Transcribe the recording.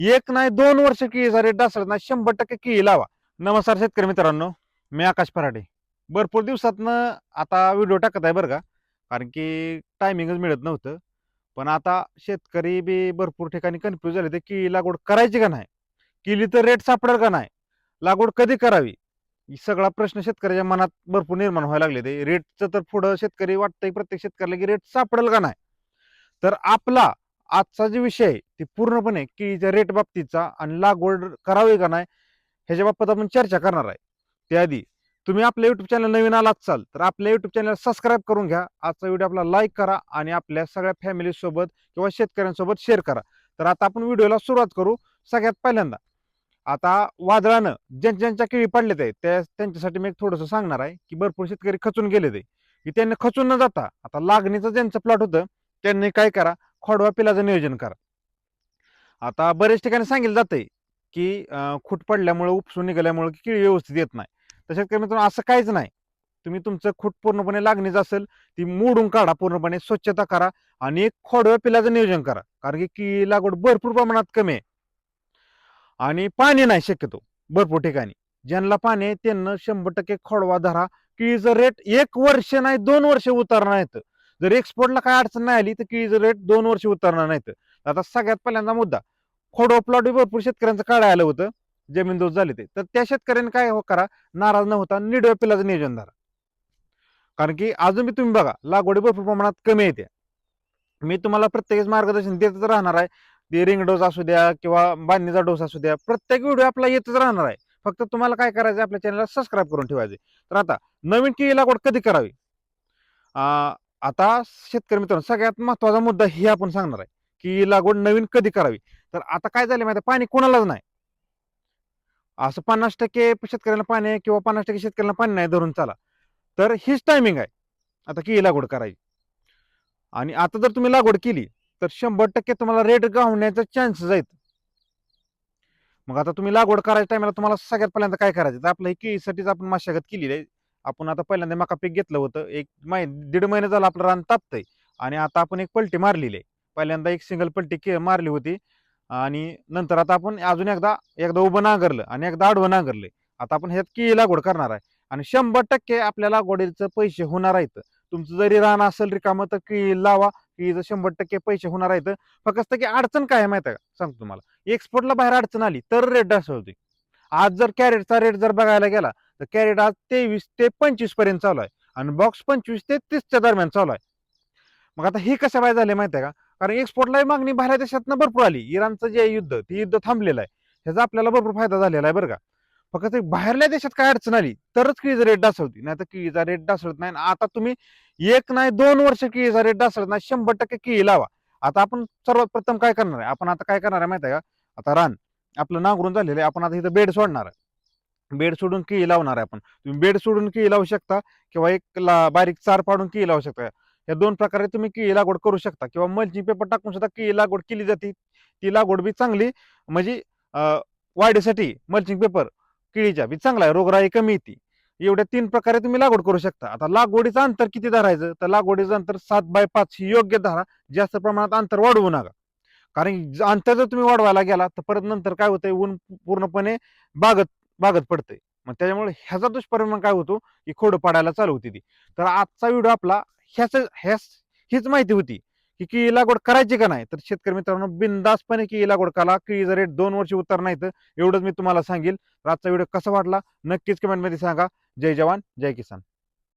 एक नाही 2 वर्ष केळीचा रेट ढासळत नाही, 100% केळी लावा. नमस्कार शेतकरी मित्रांनो, मी आकाश पराडे. भरपूर दिवसातनं आता व्हिडिओ टाकत आहे बरं का, कारण की टायमिंगच मिळत नव्हतं. पण आता शेतकरी बी भरपूर ठिकाणी कन्फ्यूज झाले, ते केळी लागवड करायची का नाही, केली तर रेट सापडेल का नाही, लागवड कधी करावी, ही सगळा प्रश्न शेतकऱ्याच्या मनात भरपूर निर्माण व्हायला लागले. ते रेटचं तर पुढं शेतकरी वाटतंय प्रत्येक शेतकऱ्याला की रेट सापडेल का नाही. तर आपला आजचा जो विषय आहे ते पूर्णपणे केळीच्या रेट बाबतीतचा आणि लागवड करावी का नाही ह्याच्या बाबतीत आपण चर्चा करणार आहे. त्याआधी तुम्ही आपल्या युट्यूब चॅनल नवीन आलात चाल तर आपल्या युट्यूब चॅनल सबस्क्राईब करून घ्या. आजचा व्हिडिओ आपला लाईक करा आणि आपल्या सगळ्या फॅमिली सोबत किंवा शेतकऱ्यांसोबत शेअर करा. तर आता आपण व्हिडिओला सुरुवात करू. सगळ्यात पहिल्यांदा आता वादळानं ज्यांच्या केळी पडले ते त्यांच्यासाठी मी एक थोडंसं सांगणार आहे की भरपूर शेतकरी खचून गेले ते की त्यांनी खचून न जाता आता लागणीचं ज्यांचं प्लॉट होतं त्यांनी काय करा, खोडवा पिलाचं नियोजन करा. आता बरेच ठिकाणी सांगितलं जातंय की खूट पडल्यामुळे उपसून निघाल्यामुळे केळी व्यवस्थित येत नाही. तर शेतकरी मित्रांनो असं काहीच नाही. तुम्ही तुमचं खूट पूर्णपणे लागणीचं असेल ती मोडून काढा, पूर्णपणे स्वच्छता करा आणि एक खोडव्या पिलाचं नियोजन करा, कारण की केळी लागवड भरपूर प्रमाणात कमी आहे आणि पाणी नाही शक्यतो भरपूर ठिकाणी. ज्यांना पाणी आहे त्यांना 100% खोडवा धरा. केळीचं रेट 1 वर्ष नाही 2 वर्ष उतरणार नाहीत. जर एक्सपोर्टला काय अडचण नाही आली तर केळीचं रेट 2 वर्ष उतरणार नाहीत. आता सगळ्यात पहिल्यांदा मुद्दा, खोडवा प्लॉट भरपूर शेतकऱ्यांचं काढायला आलं होतं, जमीन दोष झाले ते. तर त्या शेतकऱ्यांनी काय करा, नाराज न होता निडव्या पिलाचं नियोजन धरा. कारण की अजून बी तुम्ही बघा लागवडी भरपूर प्रमाणात कमी येते. मी तुम्हाला प्रत्येक मार्गदर्शन देतच राहणार आहे. ते रिंग डोस असू द्या किंवा बांधणीचा डोस असू द्या, प्रत्येक व्हिडिओ आपला येतच राहणार आहे. फक्त तुम्हाला काय करायचं, आपल्या चॅनलला सबस्क्राईब करून ठेवायचे. तर आता नवीन केळी लागवड कधी करावी, आता शेतकरी मित्रांनो सगळ्यात महत्वाचा मुद्दा हे आपण सांगणार आहे की लागवड नवीन कधी करावी. तर आता काय झालं माहिती, पाणी कोणालाच नाही. असं 50% शेतकऱ्यांना पाणी आहे किंवा 50% शेतकऱ्यांना पाणी नाही धरून चाला. तर हीच टायमिंग आहे आता केळी लागवड करायची. आणि आता जर तुम्ही लागवड केली तर 100% तुम्हाला रेट गावण्याचा चान्सेस आहेत. मग आता तुम्ही लागवड करायच्या टायमाला तुम्हाला सगळ्यात पहिल्यांदा काय करायचं, तर आपलं हे केळीसाठीच आपण मशागत केलेली आहे. आपण आता पहिल्यांदा मका पीक घेतलं होतं, एक दीड महिना झाला आपलं रान तापतंय आणि आता आपण एक पलटी मारलेली आहे. पहिल्यांदा एक सिंगल पलटी मारली होती आणि नंतर आता आपण अजून एकदा एकदा उभं नांगरलं आणि एकदा आडवं नांगरलंय. आता आपण ह्यात केळी लागवड करणार आहे आणि 100% आपल्या लागवडीचे पैसे होणार आहेत. तुमचं जरी रान असेल रिकामं तर केळी लावा, केळीचं 100% पैसे होणार आहेत. फक्त की अडचण काय आहे माहिती आहे का, सांगतो तुम्हाला. एक्सपोर्टला बाहेर अडचण आली तर रेट ढासळते. आज जर कॅरेटचा रेट जर बघायला गेला तर कॅरेट आज 23 ते 25 पर्यंत चालू आहे आणि बॉक्स 25 ते 30च्या दरम्यान चालू आहे. मग आता हे कसं काय झाले माहिती आहे का, कारण एक्सपोर्टला मागणी बाहेर देशातनं भरपूर आली. इराणचं जे युद्ध ते युद्ध थांबलेलं आहे, ह्याचा आपल्याला भरपूर फायदा झालेला आहे बरं का. फक्त बाहेरल्या देशात काय अडचण आली तरच केळीचा रेट ढासळते, नाही तर केळीचा रेट ढासळत नाही. आता तुम्ही एक नाही 2 वर्ष केळीचा रेट ढासळत नाही, 100% केळी लावा. आता आपण सर्वात प्रथम काय करणार आहे, आपण आता काय करणार आहे माहिती आहे का, आता रान आपलं नांगरून झालेलं आहे, आपण आता इथं बेड सोडणार आहे. बेड सोडून केळी लावणार आहे आपण. तुम्ही बेड सोडून केळी लावू शकता किंवा एक बारीक चार पाडून केळी लावू शकता. या दोन प्रकारे तुम्ही केळी लागवड करू शकता किंवा मल्चिंग पेपर टाकून सुद्धा केळी लागवड केली जाते. ती लागवड बी चांगली, म्हणजे वाढीसाठी मल्चिंग पेपर केळीच्या बी चांगला आहे, रोगराई कमी येते. एवढ्या 3 प्रकारे तुम्ही लागवड करू शकता. आता लागवडीचं अंतर किती धरायचं, तर लागवडीचं अंतर 7x5 ही योग्य धरा. जास्त प्रमाणात अंतर वाढवू नका. कारण अंतर जर तुम्ही वाढवायला गेला तर परत नंतर काय होतंय, ऊन पूर्णपणे बागत बागत पडतंय. मग त्याच्यामुळे ह्याचा दुष्परिणाम काय होतो की खोड पाडायला चालू होती ती. तर आजचा व्हिडिओ आपला ह्याच हीच माहिती होती की केळी लागवड करायची का नाही. तर शेतकरी मित्रांनो बिनधास्तपणे केळी लागवड करा. केळीचा रेट 2 वर्ष उतर नाही तर एवढंच मी तुम्हाला सांगेल. आजचा व्हिडिओ कसा वाटला नक्कीच कमेंटमध्ये सांगा. जय जवान जय किसान.